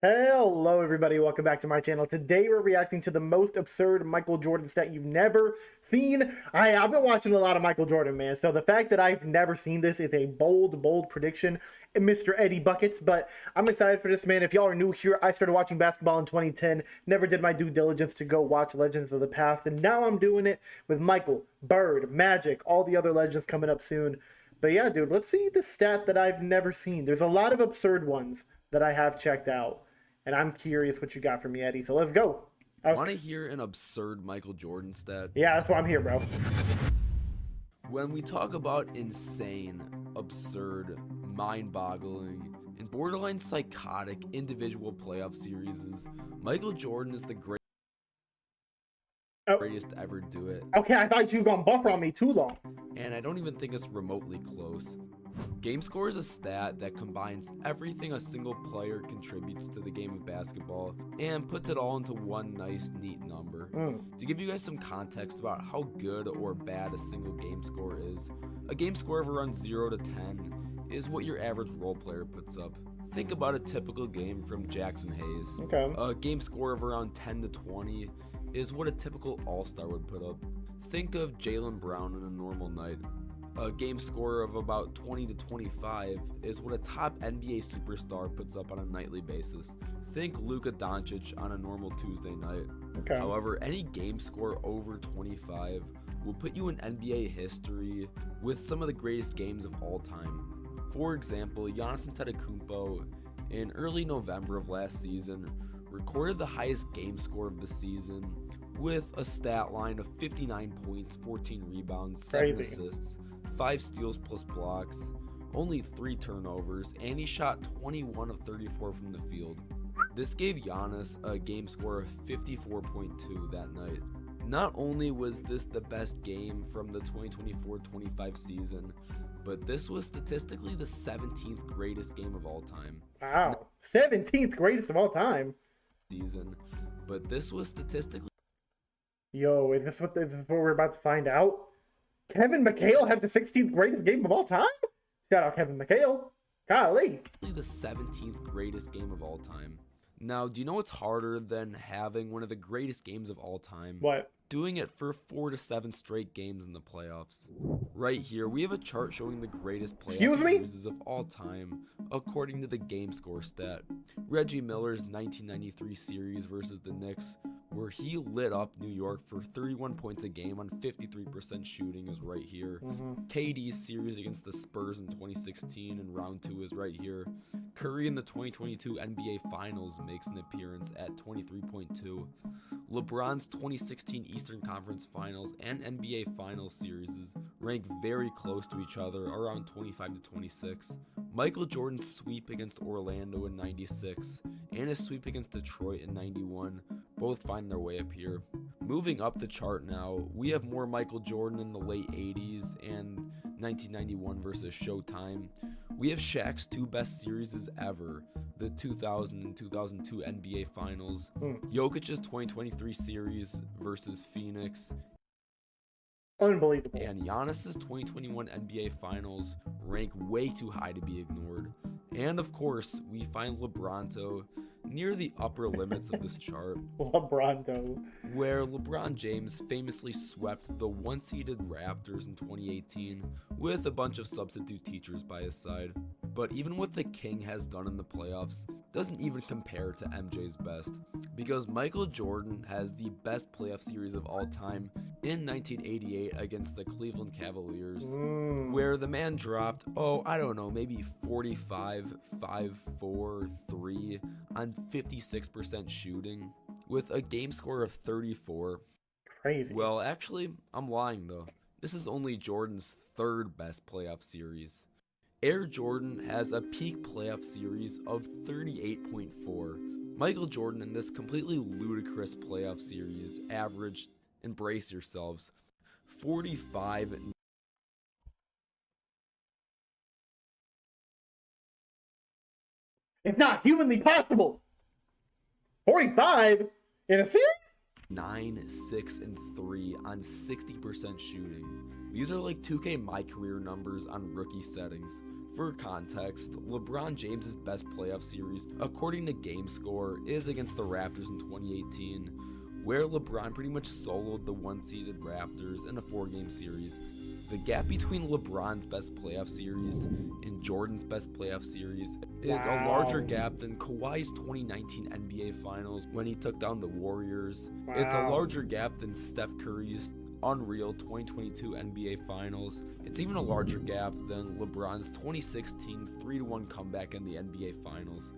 Hello everybody, welcome back to my channel. Today we're reacting to the most absurd Michael Jordan stat you've never seen. I've been watching a lot of Michael Jordan, man, so the fact that I've never seen this is a bold prediction, Mr. Eddie Buckets, but I'm excited for this, man. If y'all are new here, I started watching basketball in 2010, never did my due diligence to go watch Legends of the Past, and now I'm doing it with Michael, Bird, Magic, all the other legends coming up soon. But yeah, dude, let's see the stat that I've never seen. There's a lot of absurd ones that I have checked out. And I'm curious what you got for me, Eddie. So let's go. Want to hear an absurd Michael Jordan stat? Yeah, that's why I'm here, bro. When we talk about insane, absurd, mind-boggling, and borderline psychotic individual playoff series, Michael Jordan is the greatest to ever do it. Okay, I thought you were going to buffer on me too long. And I don't even think it's remotely close. Game score is a stat that combines everything a single player contributes to the game of basketball and puts it all into one nice, neat number. To give you guys some context about how good or bad a single game score is, a game score of around 0 to 10 is what your average role player puts up. Think about a typical game from Jackson Hayes. Okay. A game score of around 10 to 20 is what a typical all-star would put up. Think of Jaylen Brown on a normal night. A game score of about 20 to 25 is what a top NBA superstar puts up on a nightly basis. Think Luka Doncic on a normal Tuesday night. Okay. However, any game score over 25 will put you in NBA history with some of the greatest games of all time. For example, Giannis Antetokounmpo in early November of last season recorded the highest game score of the season with a stat line of 59 points, 14 rebounds, 7 assists, 5 steals plus blocks, only 3 turnovers, and he shot 21 of 34 from the field. This gave Giannis a game score of 54.2 that night. Not only was this the best game from the 2024-25 season, but this was statistically the 17th greatest game of all time. Wow, 17th greatest of all time. But this was statistically... Yo, is this what we're about to find out? Kevin McHale had the 16th greatest game of all time? Shout out Kevin McHale. Golly. The 17th greatest game of all time. Now, do you know what's harder than having one of the greatest games of all time? What? Doing it for 4 to 7 straight games in the playoffs. Right here, we have a chart showing the greatest playoff series of all time, according to the game score stat. Reggie Miller's 1993 series versus the Knicks, where he lit up New York for 31 points a game on 53% shooting, is right here. KD's series against the Spurs in 2016 in round 2 is right here. Curry in the 2022 NBA Finals makes an appearance at 23.2. LeBron's 2016 Eastern Conference Finals and NBA Finals series rank very close to each other, around 25 to 26. Michael Jordan's sweep against Orlando in 96 and his sweep against Detroit in 91 both find their way up here. Moving up the chart now, we have more Michael Jordan in the late 80s and 1991 versus Showtime. We have Shaq's 2 best series ever, the 2000 and 2002 NBA Finals, Jokic's 2023 series versus Phoenix, unbelievable, and Giannis's 2021 NBA Finals rank way too high to be ignored. And of course, we find LeBronto near the upper limits of this chart. LeBronto. Where LeBron James famously swept the one-seeded Raptors in 2018 with a bunch of substitute teachers by his side. But even what the King has done in the playoffs doesn't even compare to MJ's best, because Michael Jordan has the best playoff series of all time in 1988 against the Cleveland Cavaliers, where the man dropped, maybe 45, 5, 4, 3 on 56% shooting with a game score of 34. Crazy. Well, actually, I'm lying though. This is only Jordan's 3rd best playoff series. Air Jordan has a peak playoff series of 38.4. Michael Jordan in this completely ludicrous playoff series averaged, and brace yourselves, 45. It's not humanly possible. 45 in a series? 9, 6, and 3 on 60% shooting. These are like 2K My Career numbers on rookie settings. For context, LeBron James's best playoff series, according to GameScore, is against the Raptors in 2018, where LeBron pretty much soloed the one-seeded Raptors in a 4-game series. The gap between LeBron's best playoff series and Jordan's best playoff series is a larger gap than Kawhi's 2019 NBA Finals when he took down the Warriors. It's a larger gap than Steph Curry's unreal 2022 NBA Finals. It's even a larger gap than LeBron's 2016 3-1 comeback in the NBA Finals.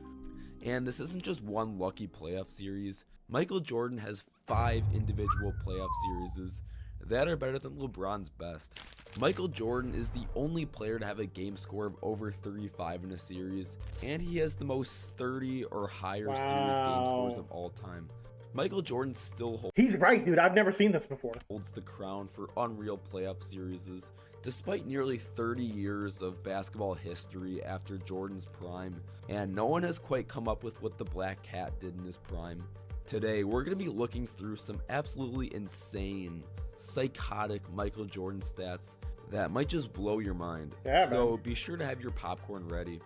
And this isn't just one lucky playoff series. Michael Jordan has 5 individual playoff series that are better than LeBron's best. Michael Jordan is the only player to have a game score of over 35 in a series, and he has the most 30 or higher series game scores of all time. Michael Jordan still He's right, dude. I've never seen this before. Holds the crown for unreal playoff series, despite nearly 30 years of basketball history after Jordan's prime, and no one has quite come up with what the Black Cat did in his prime. Today, we're going to be looking through some absolutely insane, psychotic Michael Jordan stats that might just blow your mind. Yeah, so man. Be sure to have your popcorn ready.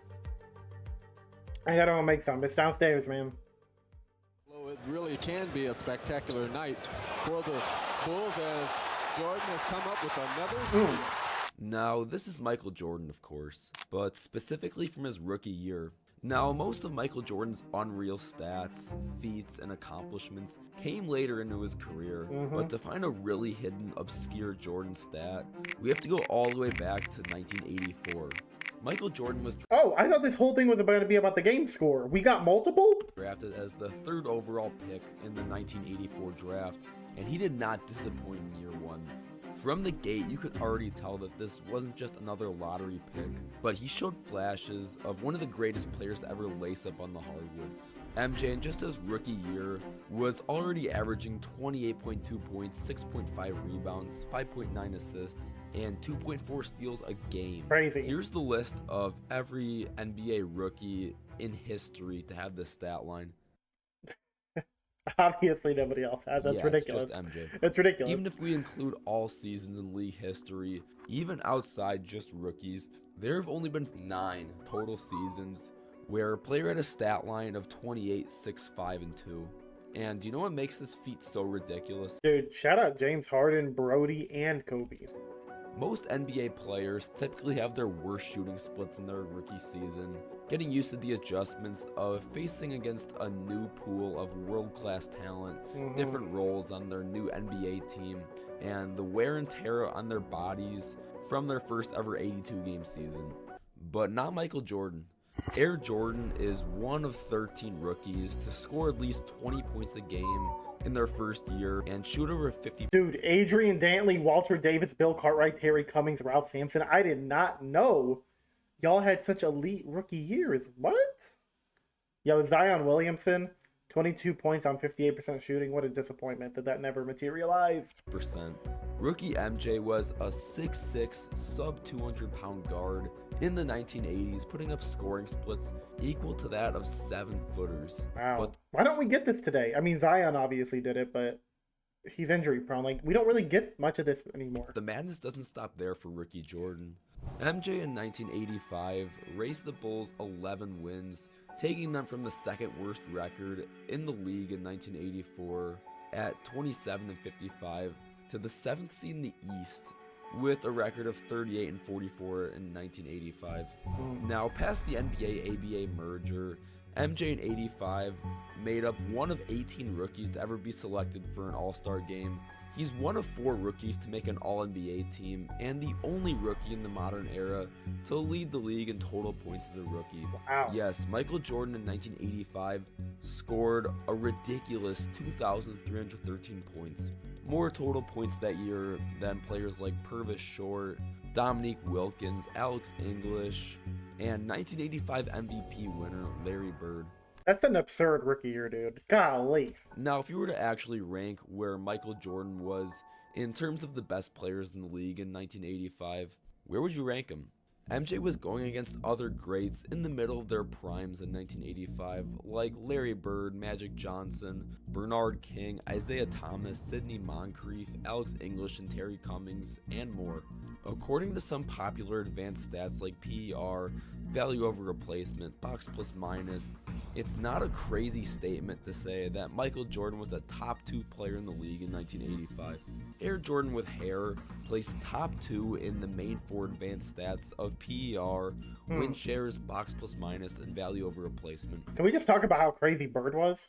I gotta go make some. It's downstairs, man. Well, it really can be a spectacular night for the Bulls as Jordan has come up with another steal. Now, this is Michael Jordan, of course, but specifically from his rookie year. Now, most of Michael Jordan's unreal stats, feats, and accomplishments came later into his career, but to find a really hidden, obscure Jordan stat, we have to go all the way back to 1984. Michael Jordan was Oh, I thought this whole thing was going to be about the game score. We got multiple? drafted as the 3rd overall pick in the 1984 draft, and he did not disappoint in year 1. From the gate, you could already tell that this wasn't just another lottery pick, but he showed flashes of one of the greatest players to ever lace up on the hardwood. MJ, in just his rookie year, was already averaging 28.2 points, 6.5 rebounds, 5.9 assists, and 2.4 steals a game. Crazy. Here's the list of every NBA rookie in history to have this stat line. Obviously, nobody else has. That's ridiculous. It's just MJ. It's ridiculous. Even if we include all seasons in league history, even outside just rookies, there have only been 9 total seasons where a player had a stat line of 28, 6, 5, and 2. And do you know what makes this feat so ridiculous? Dude, shout out James Harden, Brody, and Kobe. Most NBA players typically have their worst shooting splits in their rookie season, getting used to the adjustments of facing against a new pool of world-class talent, different roles on their new NBA team, and the wear and tear on their bodies from their first ever 82-game season. But not Michael Jordan. Air Jordan is one of 13 rookies to score at least 20 points a game in their first year and shoot over 50. Dude, Adrian Dantley, Walter Davis, Bill Cartwright, Terry Cummings, Ralph Sampson. I did not know y'all had such elite rookie years. What? Yo, Zion Williamson, 22 points on 58% shooting. What a disappointment that never materialized. Rookie MJ was a 6'6", sub 200-pound guard in the 1980s, putting up scoring splits equal to that of 7-footers. Wow. But why don't we get this today? I mean, Zion obviously did it, but he's injury prone. Like, we don't really get much of this anymore. the madness doesn't stop there for rookie Jordan. MJ in 1985 raised the Bulls 11 wins, taking them from the 2nd worst record in the league in 1984 at 27-55 to the 7th seed in the East with a record of 38-44 in 1985. Now, past the NBA-ABA merger, MJ in 85 made up one of 18 rookies to ever be selected for an All-Star game. He's one of 4 rookies to make an All-NBA team, and the only rookie in the modern era to lead the league in total points as a rookie. Wow. Yes, Michael Jordan in 1985 scored a ridiculous 2,313 points. More total points that year than players like Purvis Short, Dominique Wilkins, Alex English, and 1985 MVP winner Larry Bird. That's an absurd rookie year, dude. Golly. Now, if you were to actually rank where Michael Jordan was in terms of the best players in the league in 1985, where would you rank him? MJ was going against other greats in the middle of their primes in 1985, like Larry Bird, Magic Johnson, Bernard King, Isaiah Thomas, Sidney Moncrief, Alex English, and Terry Cummings, and more. According to some popular advanced stats like PER, value over replacement, box plus minus, it's not a crazy statement to say that Michael Jordan was a top 2 player in the league in 1985. Air Jordan with hair placed top 2 in the main 4 advanced stats of PER, win shares, box plus minus, and value over replacement. Can we just talk about how crazy Bird was?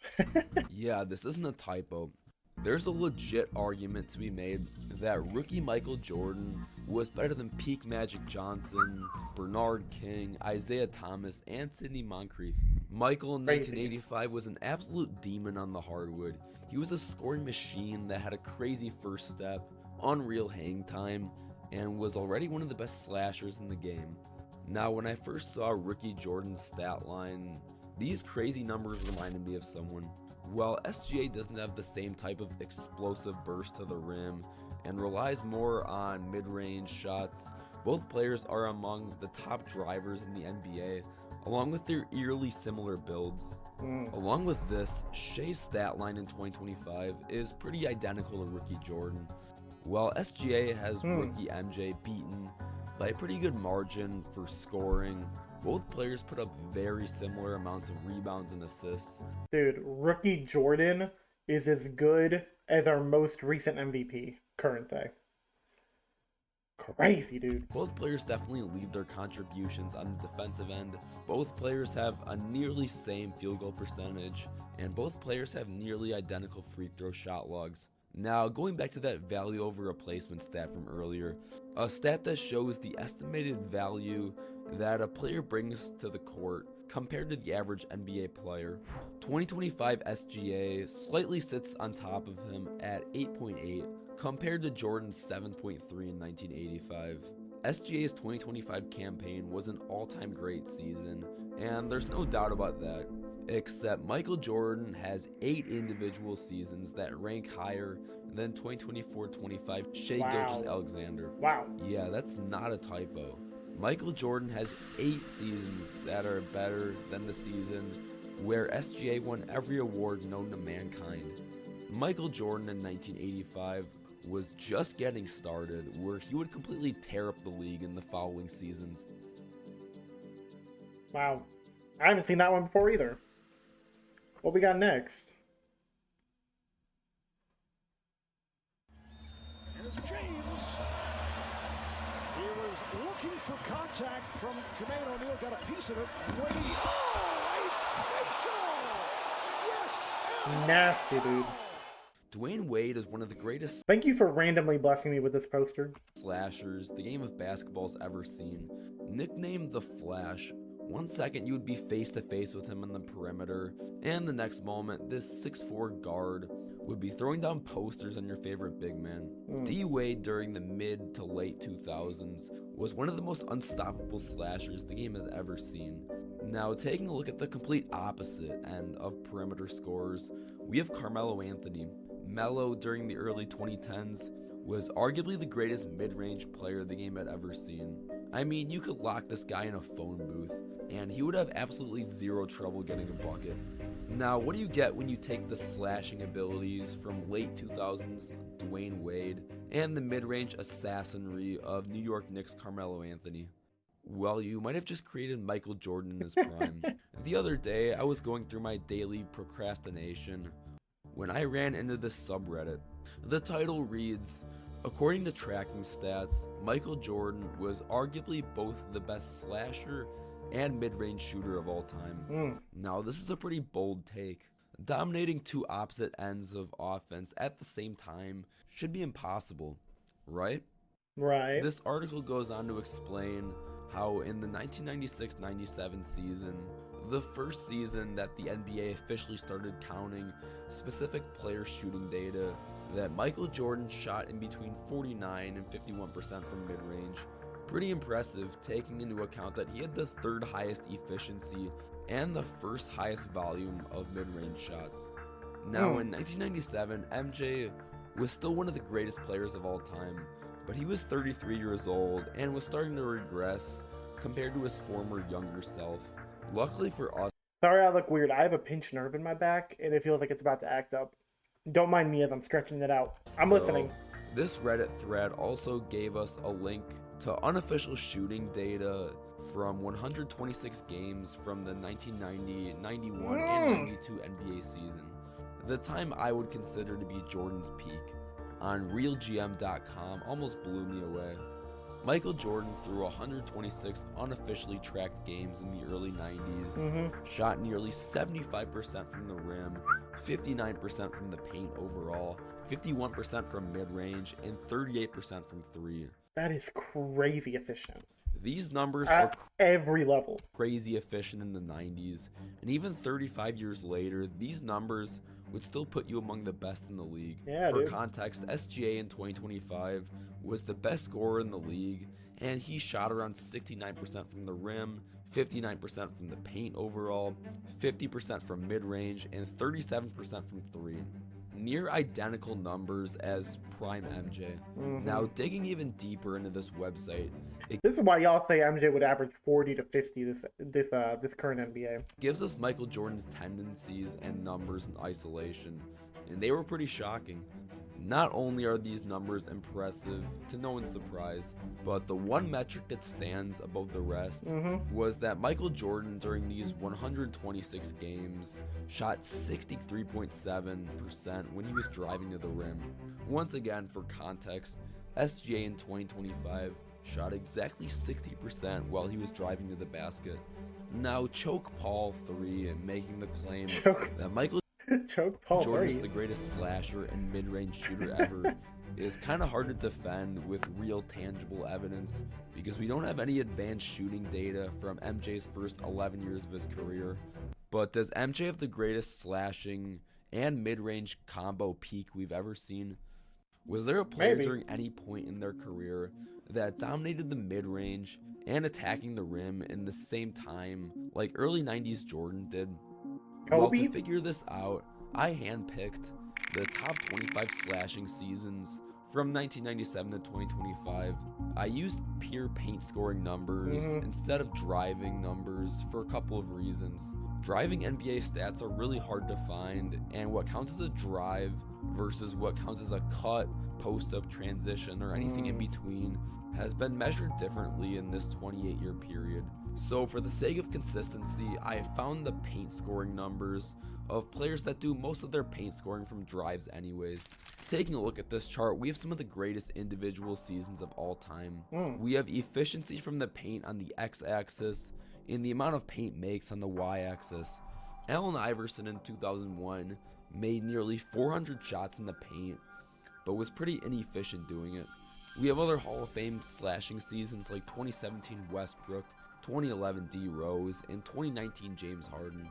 Yeah, this isn't a typo. There's a legit argument to be made that rookie Michael Jordan was better than peak Magic Johnson, Bernard King, Isaiah Thomas, and Sidney Moncrief. Michael in 1985 was an absolute demon on the hardwood. He was a scoring machine that had a crazy first step, unreal hang time, and was already one of the best slashers in the game. Now, when I first saw rookie Jordan's stat line, these crazy numbers reminded me of someone. While SGA doesn't have the same type of explosive burst to the rim and relies more on mid-range shots, both players are among the top drivers in the NBA, along with their eerily similar builds. Along with this, Shea's stat line in 2025 is pretty identical to rookie Jordan. While SGA has rookie MJ beaten by a pretty good margin for scoring, both players put up very similar amounts of rebounds and assists. Dude, rookie Jordan is as good as our most recent MVP, current day. Crazy, dude. Both players definitely leave their contributions on the defensive end. Both players have a nearly same field goal percentage, and both players have nearly identical free throw shot logs. Now, going back to that value over replacement stat from earlier, a stat that shows the estimated value that a player brings to the court compared to the average NBA player. 2025 SGA slightly sits on top of him at 8.8 compared to Jordan's 7.3 in 1985. SGA's 2025 campaign was an all-time great season, and there's no doubt about that. Except Michael Jordan has 8 individual seasons that rank higher than 2024-25 Shai Gilgeous-Alexander. Wow. Yeah, that's not a typo. Michael Jordan has 8 seasons that are better than the season where SGA won every award known to mankind. Michael Jordan in 1985 was just getting started, where he would completely tear up the league in the following seasons. Wow. I haven't seen that one before either. What we got next? Here's James. He was looking for contact from Jermaine O'Neal, got a piece of it. Wade. Oh, a facial! Yes! Nasty, dude. Dwayne Wade is one of the greatest Thank you for randomly blessing me with this poster. slashers the game of basketball's ever seen. Nicknamed the Flash, one second you would be face to face with him on the perimeter, and the next moment this 6'4" guard would be throwing down posters on your favorite big man. D Wade during the mid to late 2000s was one of the most unstoppable slashers the game has ever seen. Now, taking a look at the complete opposite end of perimeter scorers, we have Carmelo Anthony. Melo during the early 2010s was arguably the greatest mid-range player the game had ever seen. I mean, you could lock this guy in a phone booth, and he would have absolutely zero trouble getting a bucket. Now, what do you get when you take the slashing abilities from late 2000s Dwayne Wade and the mid-range assassinry of New York Knicks Carmelo Anthony? Well, you might have just created Michael Jordan in his prime. The other day, I was going through my daily procrastination when I ran into this subreddit. The title reads, according to tracking stats, Michael Jordan was arguably both the best slasher and mid-range shooter of all time. Now, this is a pretty bold take. Dominating 2 opposite ends of offense at the same time should be impossible, right? Right. This article goes on to explain how in the 1996-97 season, the first season that the NBA officially started counting specific player shooting data, that Michael Jordan shot in between 49 and 51% from mid-range. Pretty impressive, taking into account that he had the 3rd highest efficiency and the 1st highest volume of mid-range shots. Now, in 1997, MJ was still one of the greatest players of all time, but he was 33 years old and was starting to regress compared to his former younger self. Luckily for us, Sorry I look weird. I have a pinched nerve in my back, and it feels like it's about to act up. Don't mind me as I'm stretching it out. I'm listening. This Reddit thread also gave us a link to unofficial shooting data from 126 games from the 1990, 91, and 92 NBA season. The time I would consider to be Jordan's peak on RealGM.com almost blew me away. Michael Jordan threw 126 unofficially tracked games in the early 90s, shot nearly 75% from the rim, 59% from the paint overall, 51% from mid-range, and 38% from three. That is crazy efficient. These numbers At are every level. crazy efficient in the 90s, and even 35 years later, these numbers would still put you among the best in the league. Yeah, For dude. context, SGA in 2025 was the best scorer in the league, and he shot around 69% from the rim, 59% from the paint overall, 50% from mid-range, and 37% from three. Near identical numbers as prime MJ. Now, digging even deeper into this website, it This is why y'all say MJ would average 40 to 50 this current NBA. gives us Michael Jordan's tendencies and numbers in isolation, and they were pretty shocking. Not only are these numbers impressive to no one's surprise, but the one metric that stands above the rest was that Michael Jordan during these 126 games shot 63.7% when he was driving to the rim. Once again, for context, SGA in 2025 shot exactly 60% while he was driving to the basket. Now, Choke Paul 3 and making the claim that Michael Choke Paul Jordan is 3. the greatest slasher and mid-range shooter ever is kind of hard to defend with real tangible evidence because we don't have any advanced shooting data from MJ's first 11 years of his career. But does MJ have the greatest slashing and mid-range combo peak we've ever seen? Was there a player Maybe. during any point in their career that dominated the mid-range and attacking the rim in the same time like early 90s Jordan did? Well, Kobe? to figure this out, I handpicked the top 25 slashing seasons from 1997 to 2025. I used pure paint scoring numbers instead of driving numbers for a couple of reasons. Driving NBA stats are really hard to find, and what counts as a drive versus what counts as a cut, post-up transition, or anything in between has been measured differently in this 28-year period. So for the sake of consistency, I found the paint scoring numbers of players that do most of their paint scoring from drives anyways. Taking a look at this chart, we have some of the greatest individual seasons of all time. We have efficiency from the paint on the x-axis and the amount of paint makes on the y-axis. Allen Iverson in 2001 made nearly 400 shots in the paint, but was pretty inefficient doing it. We have other Hall of Fame slashing seasons like 2017 Westbrook, 2011 D Rose, and 2019 James Harden.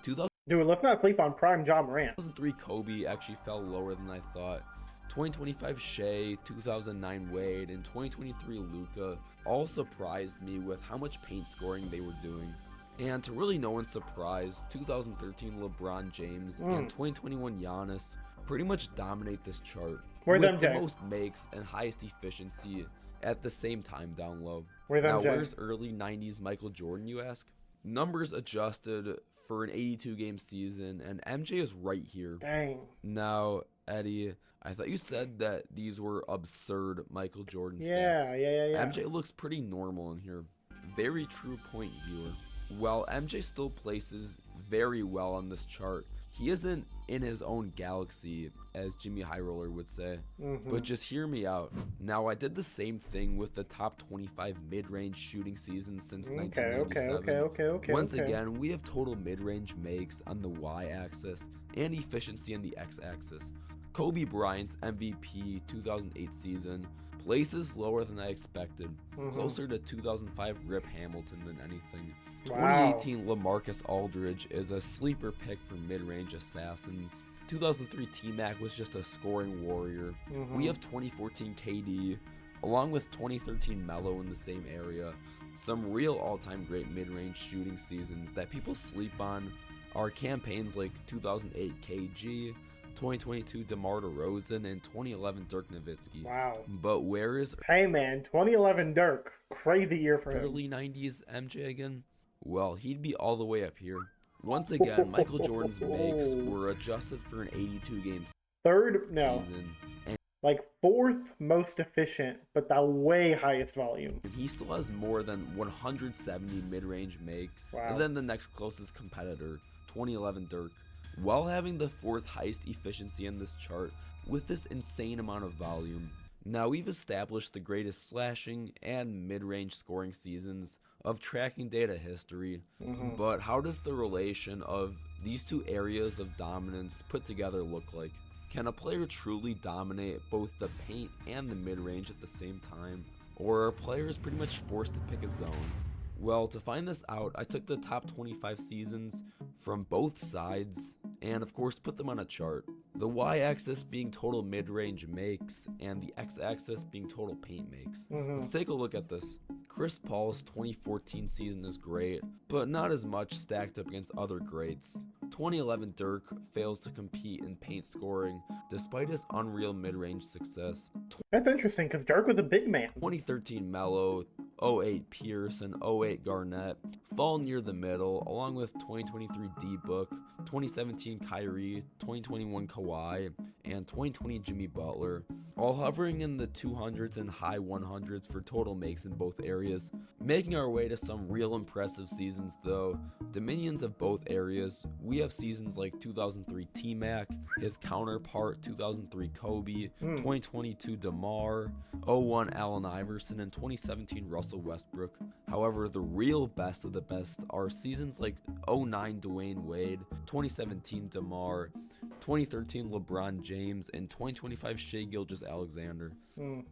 Dude, let's not sleep on prime John Morant. 2003 Kobe actually fell lower than I thought. 2025 Shea, 2009 Wade, and 2023 Luka all surprised me with how much paint scoring they were doing. And to really no one's surprise, 2013 LeBron James and 2021 Giannis pretty much dominate this chart. Where's with MJ? the most makes and highest efficiency at the same time down low. Where's Now, MJ? where's early 90s Michael Jordan, you ask? Numbers adjusted for an 82-game season, and MJ is right here. Dang. Now, Eddie, I thought you said that these were absurd Michael Jordan Yeah, stats. yeah. MJ looks pretty normal in here. Very true point, viewer. While MJ still places very well on this chart, he isn't in his own galaxy, as Jimmy High Roller would say. But just hear me out. Now, I did the same thing with the top 25 mid-range shooting seasons since 1997. Okay. Once again, we have total mid-range makes on the y-axis and efficiency on the x-axis. Kobe Bryant's MVP 2008 season places lower than I expected, closer to 2005 Rip Hamilton than anything. Wow. 2018 LaMarcus Aldridge is a sleeper pick for mid-range assassins. 2003 T-Mac was just a scoring warrior. We have 2014 KD, along with 2013 Melo in the same area. Some real all-time great mid-range shooting seasons that people sleep on are campaigns like 2008 KG, 2022 DeMar DeRozan, and 2011 Dirk Nowitzki. Wow. But where is Hey man, 2011 Dirk. Crazy year for him. early 90s MJ again? Well, he'd be all the way up here. Once again, Michael Jordan's makes were adjusted for an 82-game season. Like fourth most efficient, but the way highest volume. And he still has more than 170 mid-range makes than the next closest competitor, 2011 Dirk, while having the fourth highest efficiency in this chart with this insane amount of volume. Now we've established the greatest slashing and mid-range scoring seasons of tracking data history, but how does the relation of these two areas of dominance put together look like? Can a player truly dominate both the paint and the mid-range at the same time? Or are players pretty much forced to pick a zone? Well, to find this out, I took the top 25 seasons from both sides and of course put them on a chart. The y-axis being total mid-range makes and the x-axis being total paint makes. Let's take a look at this. Chris Paul's 2014 season is great, but not as much stacked up against other greats. 2011 Dirk fails to compete in paint scoring despite his unreal mid-range success. That's interesting because Dirk was a big man. 2013 Melo, 08 Pierce, and 08 Garnett fall near the middle, along with 2023 D-Book, 2017 Kyrie, 2021 Kawhi, and 2020 Jimmy Butler, all hovering in the 200s and high 100s for total makes in both areas. Making our way to some real impressive seasons though, dominions of both areas. We have seasons like 2003 T-Mac, his counterpart 2003 Kobe, 2022 DeMar, 01 Allen Iverson, and 2017 Russell Westbrook. However, the real best of the best are seasons like 09 Dwayne Wade, 2017 DeMar, 2013 LeBron James, and 2025 Shai Gilgeous-Alexander.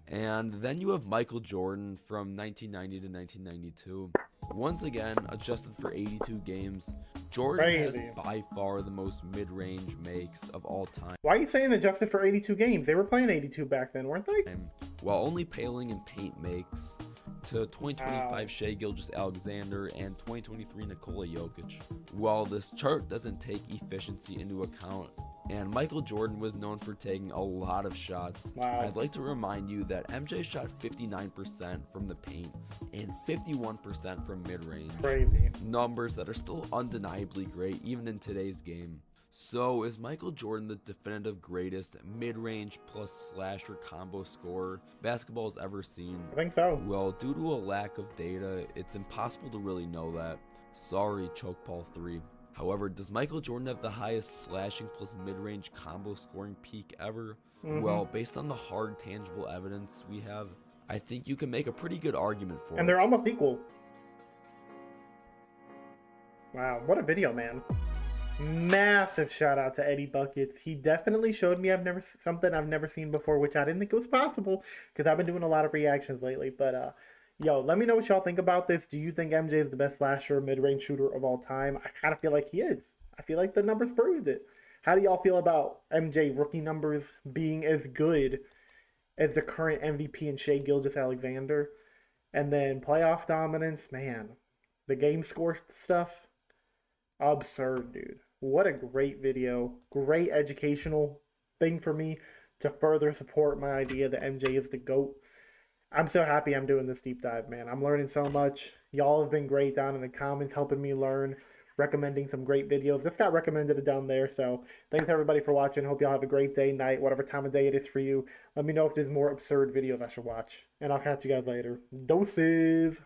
And then you have Michael Jordan from 1990 to 1992. Once again, adjusted for 82 games, Jordan has by far the most mid-range makes of all time. Why are you saying adjusted for 82 games? They were playing 82 back then, weren't they? While only paling in paint makes to 2025 Shai Gilgeous-Alexander and 2023 Nikola Jokic. While this chart doesn't take efficiency into account, and Michael Jordan was known for taking a lot of shots, I'd like to remind you that MJ shot 59% from the paint and 51% from mid-range. Crazy. Numbers that are still undeniably great even in today's game. So is Michael Jordan the definitive greatest mid-range plus slasher combo scorer basketball has ever seen? I think so. Well, due to a lack of data, it's impossible to really know that. Sorry, Chokeball 3. However, does Michael Jordan have the highest slashing plus mid-range combo scoring peak ever? Well, based on the hard tangible evidence we have, I think you can make a pretty good argument for it. And they're almost equal. Wow, what a video, man. Massive shout out to Eddie Buckets. He definitely showed me something I've never seen before, which I didn't think it was possible because I've been doing a lot of reactions lately. But yo, let me know what y'all think about this. Do you think MJ is the best slasher mid-range shooter of all time? I kind of feel like he is. I feel like the numbers proved it. How do y'all feel about MJ rookie numbers being as good as the current MVP and Shai Gilgeous-Alexander? And then playoff dominance, man, the game score stuff, absurd, dude. What a great video. Great educational thing for me to further support my idea that MJ is the GOAT. I'm so happy I'm doing this deep dive, man. I'm learning so much. Y'all have been great down in the comments helping me learn, recommending some great videos. This got recommended down there, so thanks everybody for watching. Hope y'all have a great day, night, whatever time of day it is for you. Let me know if there's more absurd videos I should watch, and I'll catch you guys later. Doses!